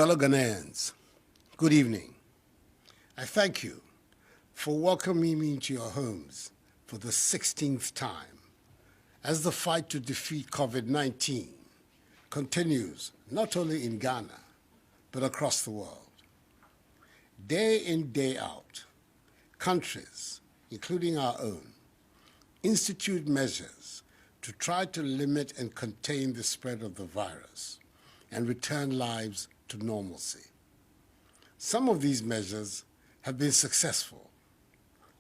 Fellow Ghanaians, good evening. I thank you for welcoming me into your homes for the 16th time as the fight to defeat COVID-19 continues not only in Ghana, but across the world. Day in, day out, countries, including our own, institute measures to try to limit and contain the spread of the virus and return lives to normalcy. Some of these measures have been successful.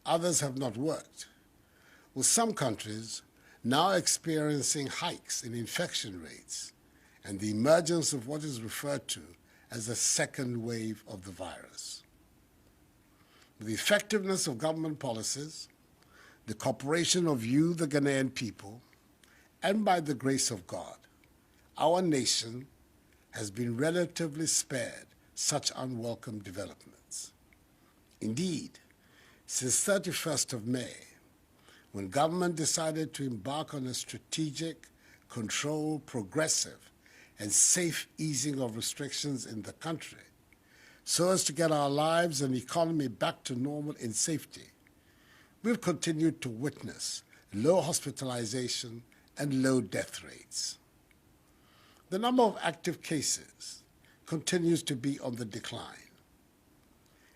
Others have not worked, with some countries now experiencing hikes in infection rates and the emergence of what is referred to as a second wave of the virus. With the effectiveness of government policies, the cooperation of you, the Ghanaian people, and by the grace of God, our nation has been relatively spared such unwelcome developments. Indeed, since 31st of May, when government decided to embark on a strategic, controlled, progressive, and safe easing of restrictions in the country, so as to get our lives and economy back to normal in safety, we've continued to witness low hospitalization and low death rates. The number of active cases continues to be on the decline.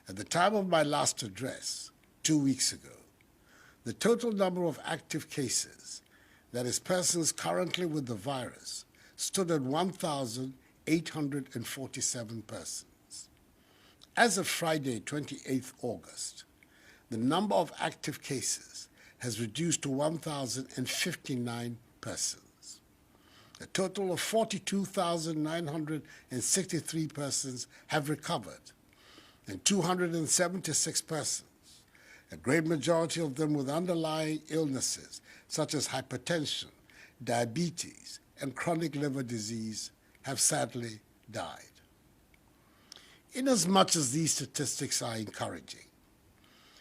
At the time of my last address, 2 weeks ago, the total number of active cases, that is persons currently with the virus, stood at 1,847 persons. As of Friday, 28th August, the number of active cases has reduced to 1,059 persons. A total of 42,963 persons have recovered, and 276 persons, a great majority of them with underlying illnesses such as hypertension, diabetes, and chronic liver disease, have sadly died. Inasmuch as these statistics are encouraging,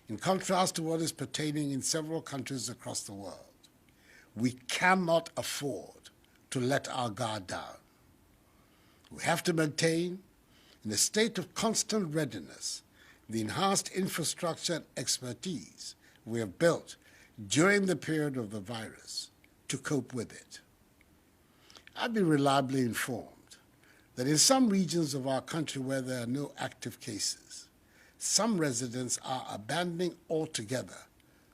in contrast to what is pertaining in several countries across the world, we cannot afford to let our guard down. We have to maintain, in a state of constant readiness, the enhanced infrastructure and expertise we have built during the period of the virus to cope with it. I've been reliably informed that in some regions of our country where there are no active cases, some residents are abandoning altogether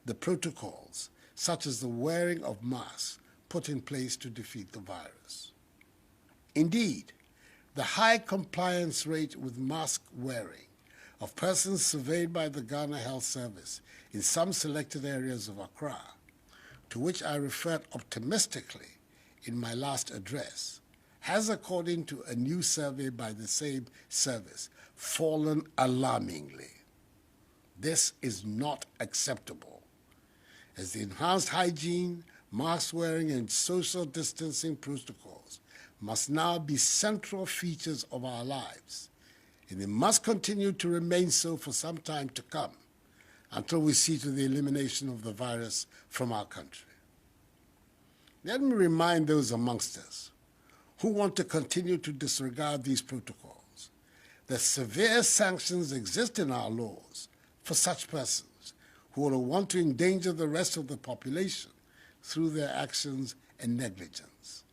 the protocols such as the wearing of masks put in place to defeat the virus. Indeed, the high compliance rate with mask wearing of persons surveyed by the Ghana Health Service in some selected areas of Accra, to which I referred optimistically in my last address, has, according to a new survey by the same service, fallen alarmingly. This is not acceptable, as the enhanced hygiene, mask wearing, and social distancing protocols must now be central features of our lives, and they must continue to remain so for some time to come until we see to the elimination of the virus from our country. Let me remind those amongst us who want to continue to disregard these protocols that severe sanctions exist in our laws for such persons who will want to endanger the rest of the population through their actions and negligence.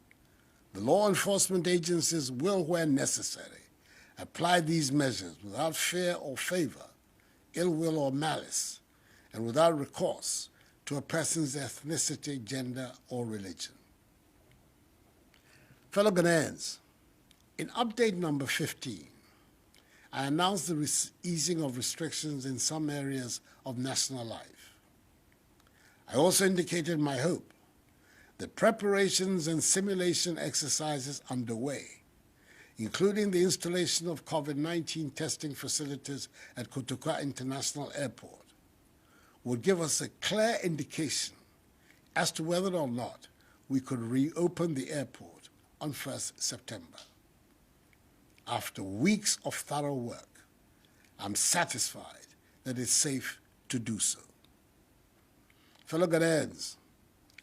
The law enforcement agencies will, where necessary, apply these measures without fear or favor, ill will or malice, and without recourse to a person's ethnicity, gender, or religion. Fellow Ghanaians, in update number 15, I announced the easing of restrictions in some areas of national life. I also indicated my hope that preparations and simulation exercises underway, including the installation of COVID-19 testing facilities at Kotoka International Airport, would give us a clear indication as to whether or not we could reopen the airport on 1st September. After weeks of thorough work, I'm satisfied that it's safe to do so. Fellow Ghanaians,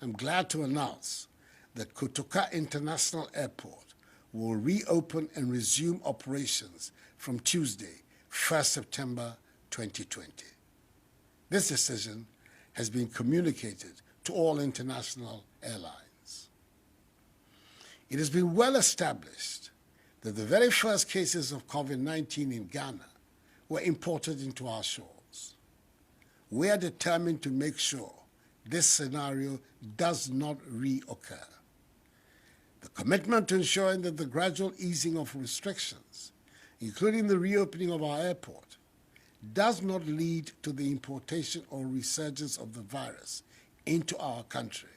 I'm glad to announce that Kotoka International Airport will reopen and resume operations from Tuesday, 1st September 2020. This decision has been communicated to all international airlines. It has been well established that the very first cases of COVID-19 in Ghana were imported into our shores. We are determined to make sure this scenario does not reoccur. The commitment to ensuring that the gradual easing of restrictions, including the reopening of our airport, does not lead to the importation or resurgence of the virus into our country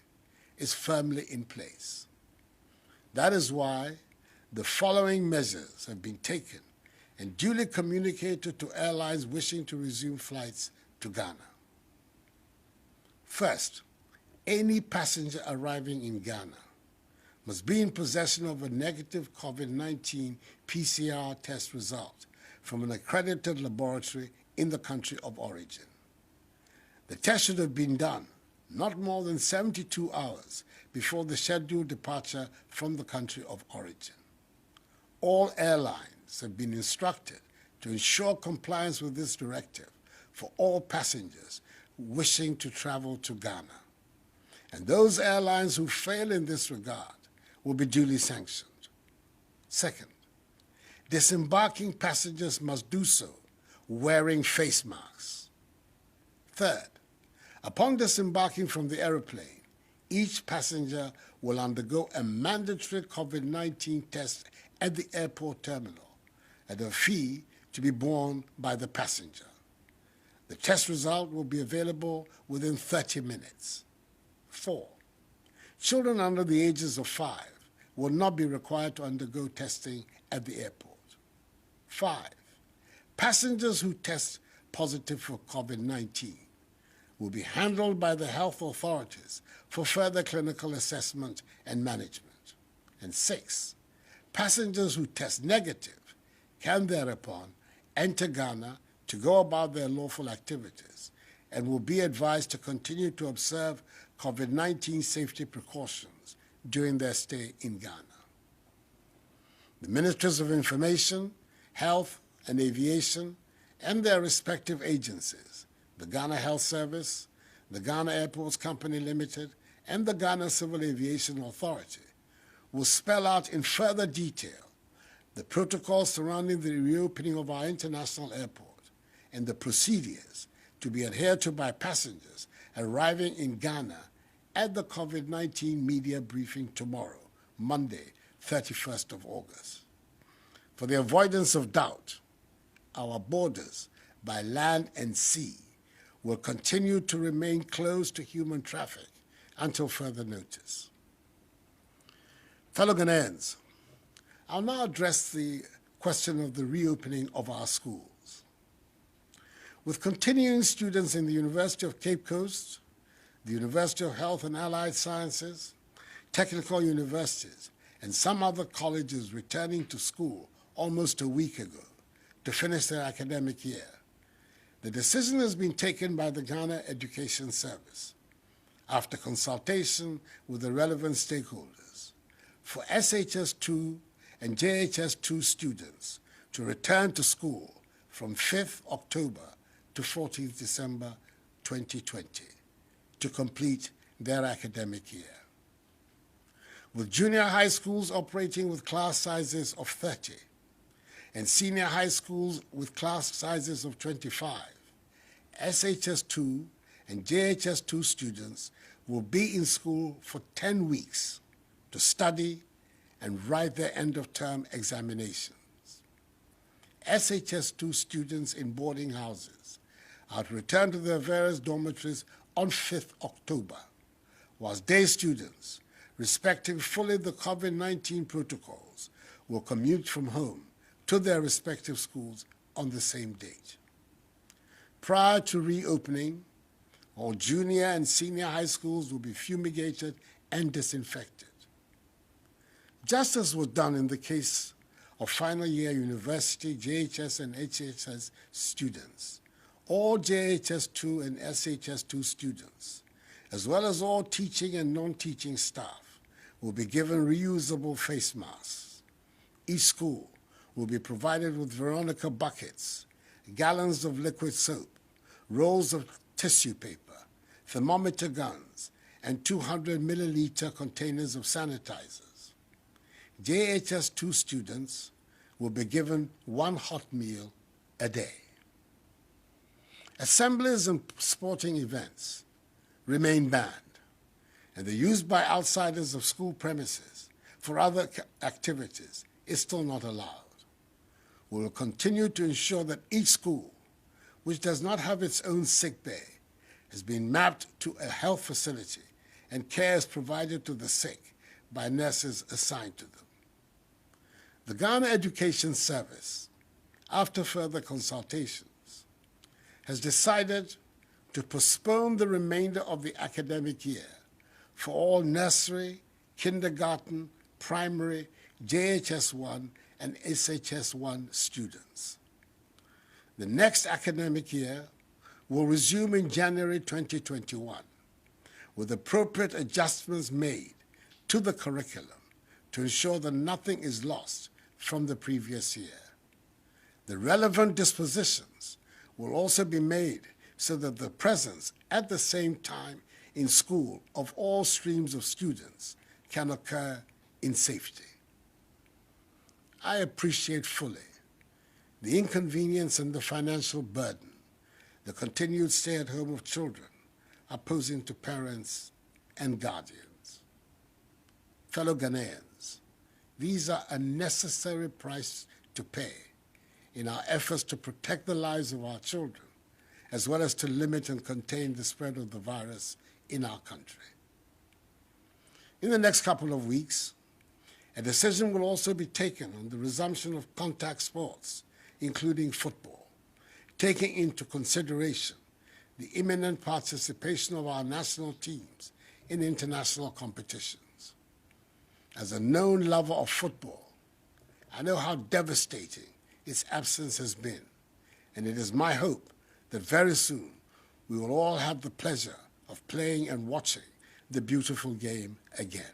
is firmly in place. That is why the following measures have been taken and duly communicated to airlines wishing to resume flights to Ghana. First, any passenger arriving in Ghana must be in possession of a negative COVID-19 PCR test result from an accredited laboratory in the country of origin. The test should have been done not more than 72 hours before the scheduled departure from the country of origin. All airlines have been instructed to ensure compliance with this directive for all passengers wishing to travel to Ghana. And those airlines who fail in this regard will be duly sanctioned. Second, disembarking passengers must do so wearing face masks. Third, upon disembarking from the aeroplane, each passenger will undergo a mandatory COVID-19 test at the airport terminal at a fee to be borne by the passenger. The test result will be available within 30 minutes. 4, children under the ages of 5 will not be required to undergo testing at the airport. 5, passengers who test positive for COVID-19 will be handled by the health authorities for further clinical assessment and management. And 6, passengers who test negative can thereupon enter Ghana to go about their lawful activities and will be advised to continue to observe COVID-19 safety precautions during their stay in Ghana. The Ministries of Information, Health and Aviation and their respective agencies, the Ghana Health Service, the Ghana Airports Company Limited, and the Ghana Civil Aviation Authority, will spell out in further detail the protocols surrounding the reopening of our international airport and the procedures to be adhered to by passengers arriving in Ghana at the COVID-19 media briefing tomorrow, Monday, 31st of August. For the avoidance of doubt, our borders by land and sea will continue to remain closed to human traffic until further notice. Fellow Ghanaians, I'll now address the question of the reopening of our schools. With continuing students in the University of Cape Coast, the University of Health and Allied Sciences, technical universities, and some other colleges returning to school almost a week ago to finish their academic year, the decision has been taken by the Ghana Education Service, after consultation with the relevant stakeholders, for SHS2 and JHS2 students to return to school from 5th October to 14th December 2020 to complete their academic year. With junior high schools operating with class sizes of 30 and senior high schools with class sizes of 25, SHS2 and JHS2 students will be in school for 10 weeks to study and write their end-of-term examinations. SHS2 students in boarding houses are to return to their various dormitories on 5th October, whilst day students, respecting fully the COVID-19 protocols, will commute from home to their respective schools on the same date. Prior to reopening, all junior and senior high schools will be fumigated and disinfected. Just as was done in the case of final year university, JHS and HHS students, all JHS2 and SHS2 students, as well as all teaching and non-teaching staff, will be given reusable face masks. Each school will be provided with Veronica buckets, gallons of liquid soap, rolls of tissue paper, thermometer guns, and 200 milliliter containers of sanitizers. JHS 2 students will be given one hot meal a day. Assemblies and sporting events remain banned, and the use by outsiders of school premises for other activities is still not allowed. We will continue to ensure that each school, which does not have its own sick bay, has been mapped to a health facility and care is provided to the sick by nurses assigned to them. The Ghana Education Service, after further consultations, has decided to postpone the remainder of the academic year for all nursery, kindergarten, primary, JHS1, and SHS1 students. The next academic year will resume in January 2021, with appropriate adjustments made to the curriculum to ensure that nothing is lost from the previous year. The relevant dispositions will also be made so that the presence at the same time in school of all streams of students can occur in safety. I appreciate fully the inconvenience and the financial burden the continued stay-at-home of children are posing to parents and guardians. Fellow Ghanaians, these are a necessary price to pay in our efforts to protect the lives of our children, as well as to limit and contain the spread of the virus in our country. In the next couple of weeks, a decision will also be taken on the resumption of contact sports, including football, taking into consideration the imminent participation of our national teams in international competitions. As a known lover of football, I know how devastating its absence has been, and it is my hope that very soon we will all have the pleasure of playing and watching the beautiful game again.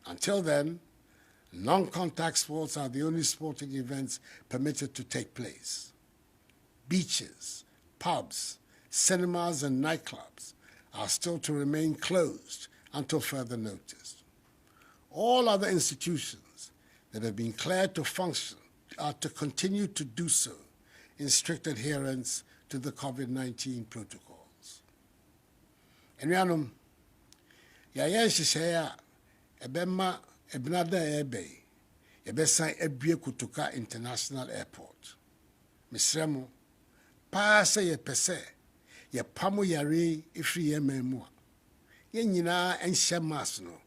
Until then, non-contact sports are the only sporting events permitted to take place. Beaches, pubs, cinemas, and nightclubs are still to remain closed until further notice. All other institutions that have been cleared to function are to continue to do so in strict adherence to the COVID-19 protocols. Enuanom, yɛayɛ nhyehyɛeɛ a ɛbɛma ebinada ɛbɛyi yɛbɛsan abue Kotoka International Airport. Mesrɛ mo, paa sɛ yɛpɛ sɛ yɛpamo yare ɛfiri yɛn man mu a, yɛn nyinaa ɛnhyɛ mask no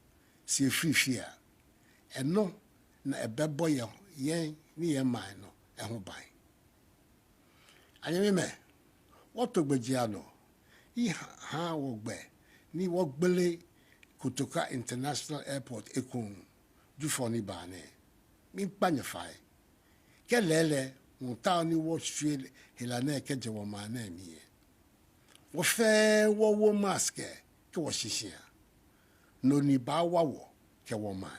sɛ yɛfiri fie a, ɛno na ɛbɛbɔ yɛn ne yɛn man no ɛho ban. Anyemime, wɔtɔ gbagya no, yi ha wɔgbɛ ni wɔgbele Kotoka International Airport ekun jufo ni bane mi panyefai ke lele monta ni wo hwe helana ke je wo mana mi wo fe wo mask ke wo hihia no ni ba wa wo ke wo ma.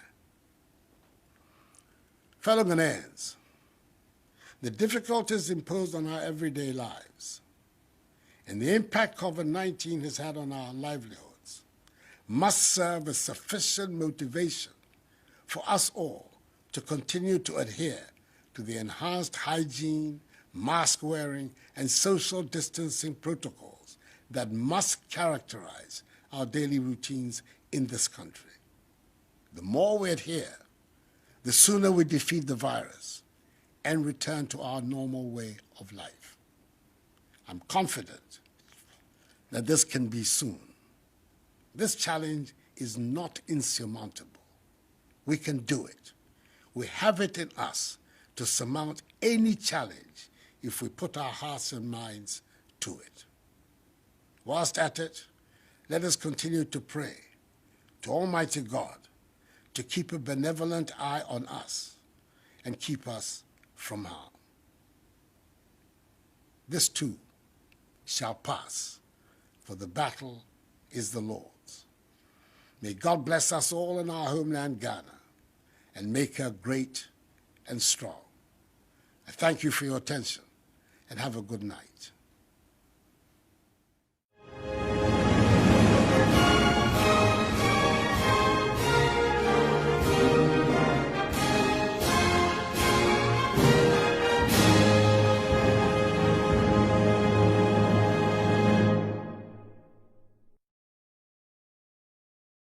Fellow Ghanaians, the difficulties imposed on our everyday lives and the impact COVID-19 has had on our livelihoods must serve as sufficient motivation for us all to continue to adhere to the enhanced hygiene, mask wearing, and social distancing protocols that must characterize our daily routines in this country. The more we adhere, the sooner we defeat the virus and return to our normal way of life. I'm confident that this can be soon. This challenge is not insurmountable. We can do it. We have it in us to surmount any challenge if we put our hearts and minds to it. Whilst at it, let us continue to pray to Almighty God to keep a benevolent eye on us and keep us from harm. This too shall pass, for the battle is the Lord's. May God bless us all in our homeland, Ghana, and make her great and strong. I thank you for your attention and have a good night.